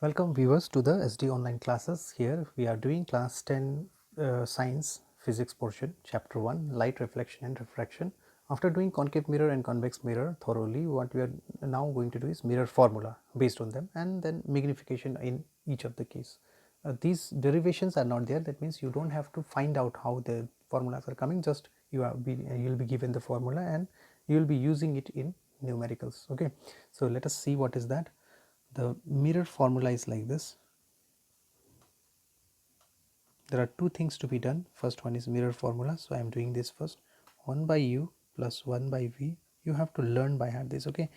Welcome viewers to the SD online classes. Here we are doing class 10 science physics portion, chapter 1, light reflection and refraction. After doing concave mirror and convex mirror thoroughly, what we are now going to do is mirror formula based on them and then magnification in each of the case. These derivations are not there, that means you don't have to find out how the formulas are coming, just you will be given the formula and you will be using it in numericals. Okay, so let us see what is that. The mirror formula is like this. There are two things to be done. First one is mirror formula, so I am doing this first. 1 by u plus 1 by v. You have to learn by heart this. Okay,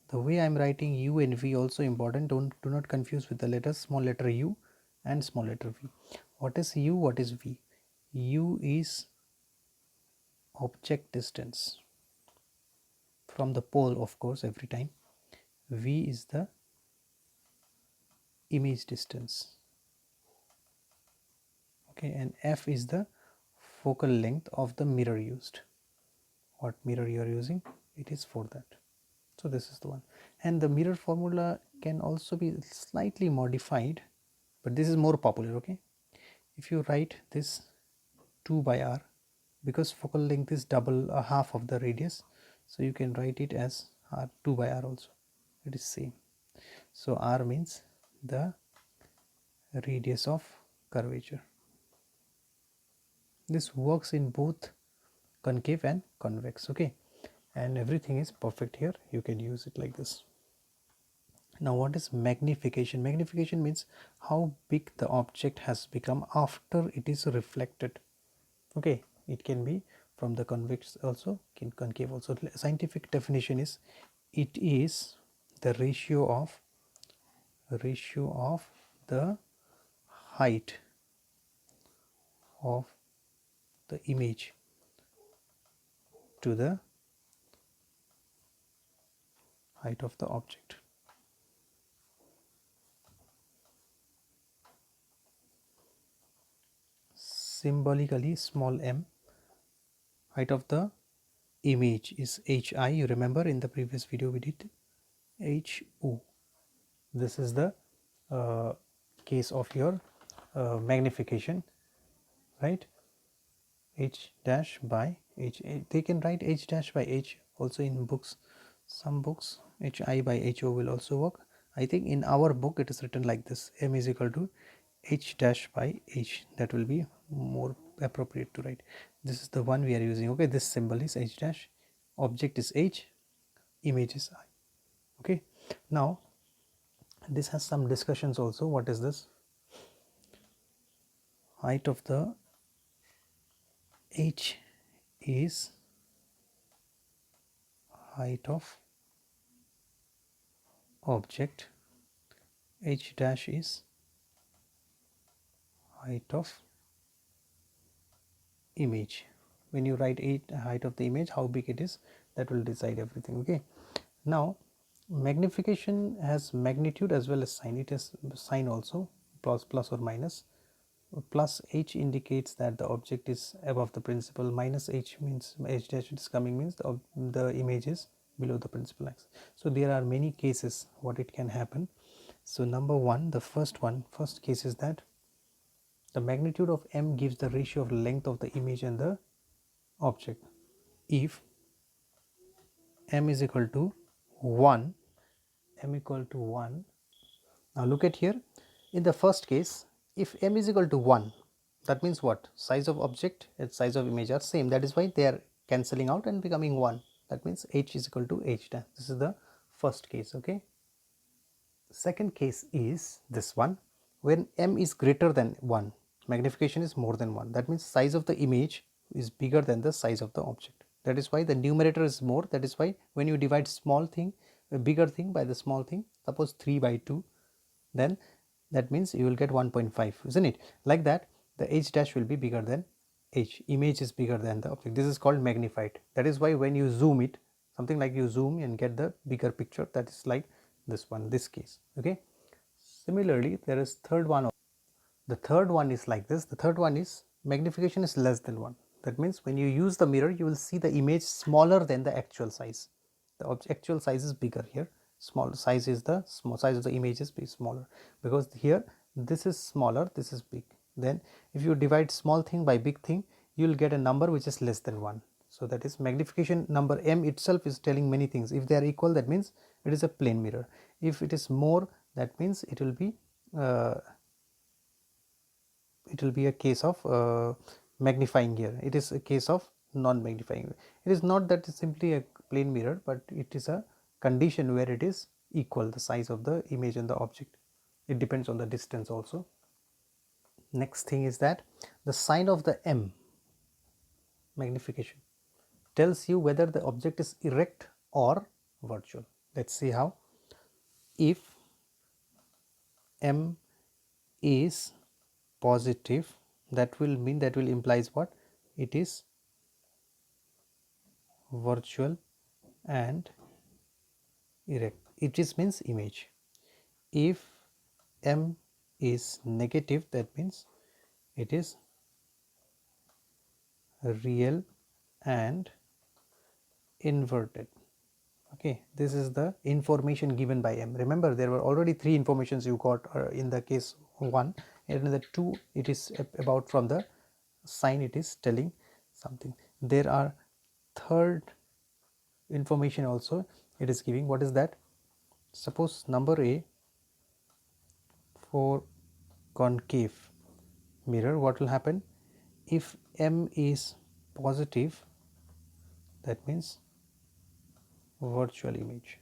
the way I am writing u and v also important. Do not confuse with the letters small letter u and small letter v. What is u, what is v? U is object distance from the pole, of course, every time. V is the image distance. Okay, and f is the focal length of the mirror used. What mirror you are using, it is for that. So this is the one, and the mirror formula can also be slightly modified, but this is more popular. Okay, if you write this 2 by r, because focal length is double half of the radius, so you can write it as r 2 by r also, it is same. So r means the radius of curvature. This works in both concave and convex. Okay, and everything is perfect here. You can use it like this. Now what is magnification? Magnification means how big the object has become after it is reflected. Okay, it can be from the convex also, concave also. Scientific definition is it is the ratio of the height of the image to the height of the object. Symbolically, small m, height of the image is hi. You remember in the previous video we did hu. This is the case of your magnification, right? H dash by h. They can write h dash by h also in books. Some books hi by ho will also work. I think in our book it is written like this: m is equal to h dash by h. That will be more appropriate to write. This is the one we are using. Okay, this symbol is h dash, object is h, image is I. Okay, now this has some discussions also. What is this? Height of the h is height of object, h dash is height of image. When you write height of the image, how big it is, that will decide everything. Okay, now magnification has magnitude as well as sign. It has sign also, plus or minus. Plus h indicates that the object is above the principal, minus h means h dash is coming means the image is below the principal axis. So there are many cases what it can happen. So number one, the first case is that the magnitude of m gives the ratio of length of the image and the object. If m is equal to 1, now look at here. In the first case, if m is equal to 1, that means what? Size of object and size of image are same. That is why they are cancelling out and becoming 1. That means h is equal to h dash. This is the first case. Okay. Second case is this one. When m is greater than 1, magnification is more than 1. That means size of the image is bigger than the size of the object. That is why the numerator is more. That is why when you divide small thing, a bigger thing by the small thing, suppose 3 by 2, then that means you will get 1.5, isn't it? Like that, the h dash will be bigger than h. Image is bigger than the object. This is called magnified. That is why when you zoom it, something like you zoom and get the bigger picture, that is like this one, this case. Okay. Similarly, there is third one. The third one is like this. The third one is magnification is less than 1. That means when you use the mirror, you will see the image smaller than the actual size. The actual size is bigger here. small size is the small size of the image is smaller, because here this is smaller, this is big. Then if you divide small thing by big thing, you will get a number which is less than 1. So that is magnification number m itself is telling many things. If they are equal, that means it is a plane mirror. If it is more, that means it will be a case of magnifying here. It is a case of non-magnifying. It is not that it's simply a plane mirror, but it is a condition where it is equal, the size of the image and the object. It depends on the distance also. Next thing is that the sign of the M, magnification, tells you whether the object is erect or virtual. Let's see how. If M is positive, that will mean, that will implies what? It is virtual and erect. It is means image. If M is negative, that means it is real and inverted. Okay, this is the information given by M. Remember, there were already 3 informations you got in the case 1, and in the 2 it is about from the sign, it is telling something. There are third information also it is giving. What is that? Suppose number A, for concave mirror, what will happen? If M is positive, that means virtual image.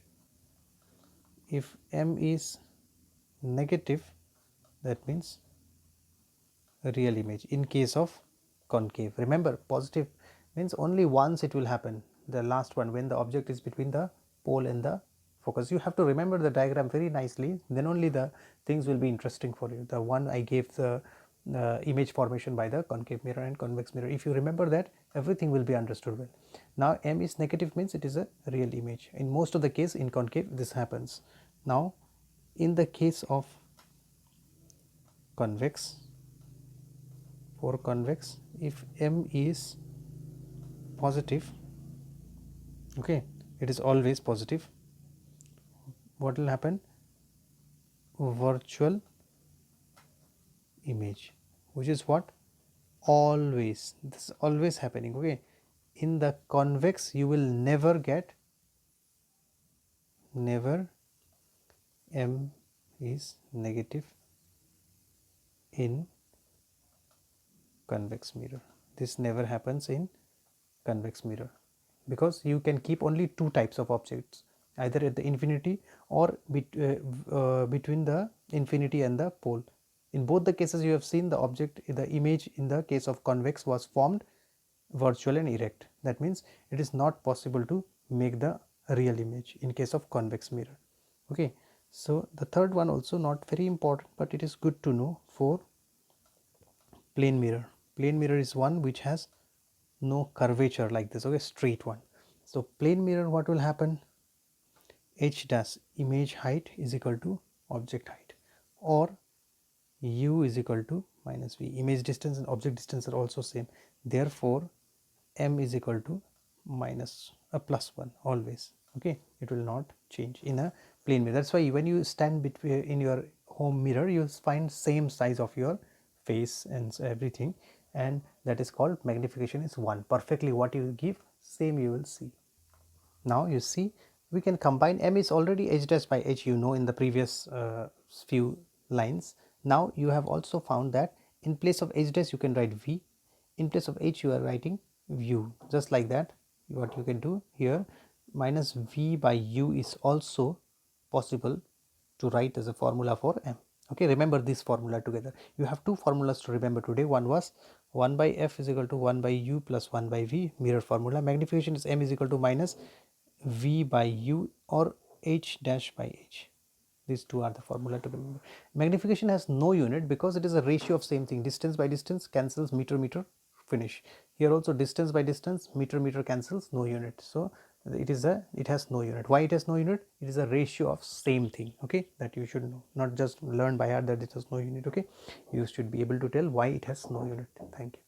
If M is negative, that means real image in case of concave. Remember, positive means only once it will happen, the last one, when the object is between the pole and the focus. You have to remember the diagram very nicely, then only the things will be interesting for you. The one I gave the image formation by the concave mirror and convex mirror. If you remember that, everything will be understood well. Now M is negative means it is a real image. In most of the case in concave this happens. Now in the case of convex, for convex, if M is positive, okay, it is always positive, what will happen? Virtual image, which is what? Always, this is always happening. Okay, in the convex you will never get, never M is negative in convex mirror. This never happens in convex mirror, because you can keep only 2 types of objects, either at the infinity or between the infinity and the pole. In both the cases you have seen the object, the image in the case of convex was formed virtual and erect. That means it is not possible to make the real image in case of convex mirror. Okay, so the third one also not very important, but it is good to know. For plane mirror, plane mirror is one which has no curvature like this, okay, straight one. So plane mirror, what will happen? H dash image height is equal to object height, or u is equal to minus v. Image distance and object distance are also same, therefore m is equal to minus a plus 1 always. Okay, it will not change in a plane mirror. That's why when you stand between in your home mirror, you find same size of your face and everything, and that is called magnification is 1. Perfectly what you give, same you will see. Now you see, we can combine. M is already h dash by h, you know, in the previous few lines. Now you have also found that in place of h dash you can write v, in place of h you are writing u. Just like that, what you can do here, minus v by u is also possible to write as a formula for m. Okay, remember this formula together. You have 2 formulas to remember today. One was 1 by f is equal to 1 by u plus 1 by v, mirror formula. Magnification is m is equal to minus v by u or h dash by h. These 2 are the formula to remember. Magnification has no unit because it is a ratio of same thing. Distance by distance cancels, meter meter, finish. Here also distance by distance, meter meter cancels, no unit. So it has no unit. Why it has no unit? It is a ratio of same thing. Okay, that you should know, not just learn by heart that it has no unit. Okay, you should be able to tell why it has no unit. Thank you.